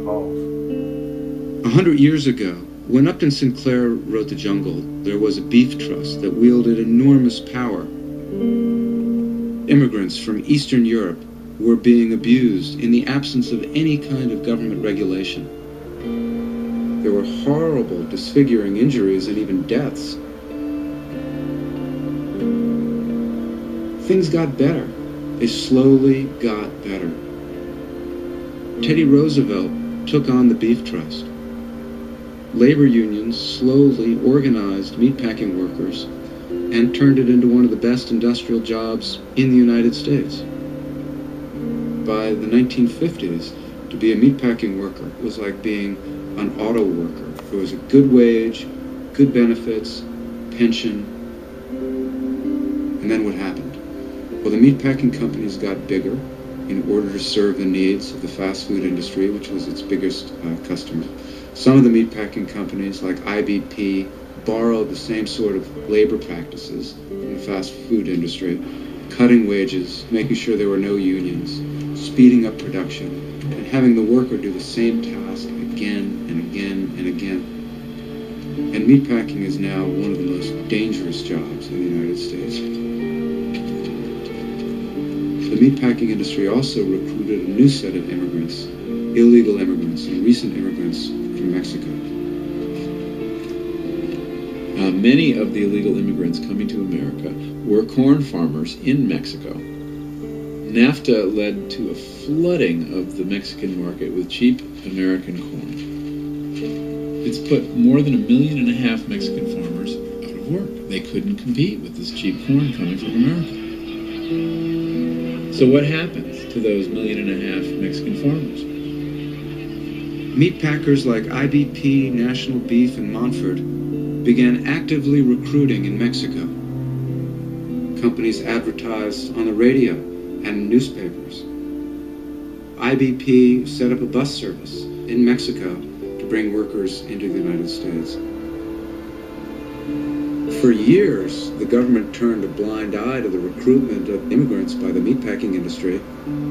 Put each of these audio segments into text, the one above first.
evolve. 100 years ago, when Upton Sinclair wrote The Jungle, there was a beef trust that wielded enormous power. Immigrants from Eastern Europe were being abused in the absence of any kind of government regulation. There were horrible, disfiguring injuries and even deaths. Things got better. They slowly got better. Teddy Roosevelt took on the beef trust. Labor unions slowly organized meatpacking workers and turned it into one of the best industrial jobs in the United States. By the 1950s, to be a meatpacking worker was like being an auto worker. There was a good wage, good benefits, pension, and then what happened? Well, the meatpacking companies got bigger in order to serve the needs of the fast food industry, which was its biggest customer. Some of the meatpacking companies, like IBP, borrowed the same sort of labor practices from the fast food industry, cutting wages, making sure there were no unions, speeding up production, and having the worker do the same task again and again and again. And meatpacking is now one of the most dangerous jobs in the United States. The meatpacking industry also recruited a new set of immigrants, illegal immigrants, and recent immigrants from Mexico. Many of the illegal immigrants coming to America were corn farmers in Mexico. NAFTA led to a flooding of the Mexican market with cheap American corn. It's put more than 1.5 million Mexican farmers out of work. They couldn't compete with this cheap corn coming from America. So what happens to those 1.5 million Mexican farmers? Meatpackers like IBP, National Beef, and Montford began actively recruiting in Mexico. Companies advertised on the radio and in newspapers. IBP set up a bus service in Mexico to bring workers into the United States. For years, the government turned a blind eye to the recruitment of immigrants by the meatpacking industry,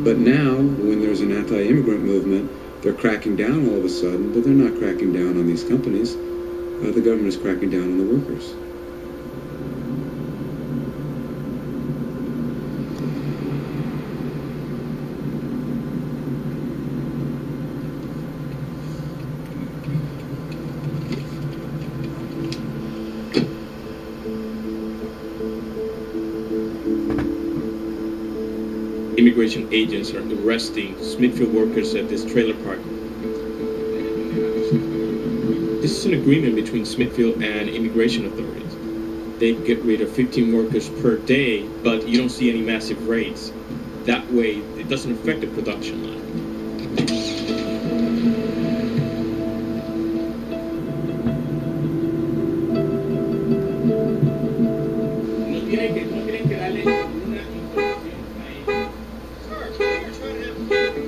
but now, when there's an anti-immigrant movement, they're cracking down all of a sudden, but they're not cracking down on these companies. The government is cracking down on the workers. Immigration agents are arresting Smithfield workers at this trailer park. This is an agreement between Smithfield and immigration authorities. They get rid of 15 workers per day, but you don't see any massive raids. That way, it doesn't affect the production line.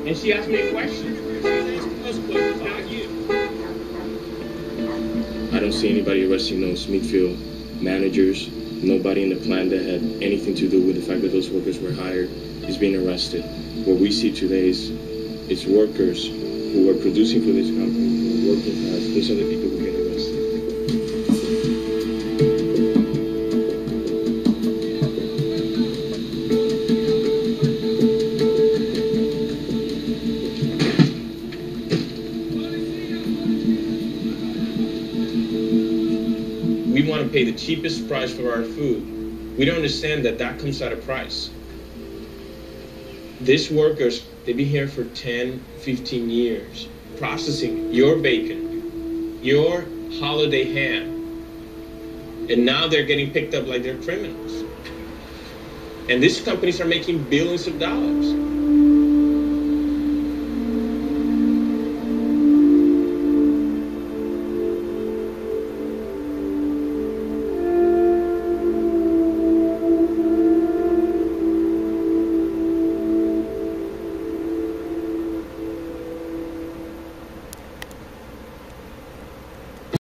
And she asked me a question. Not you. I don't see anybody arresting those Smithfield managers. Nobody in the plant that had anything to do with the fact that those workers were hired is being arrested. What we see today is it's workers who are producing for this company, who are working class. Those are the people who get arrested. We want to pay the cheapest price for our food. We don't understand that that comes at a price. These workers, they've been here for 10, 15 years, processing your bacon, your holiday ham, and now they're getting picked up like they're criminals. And these companies are making billions of dollars.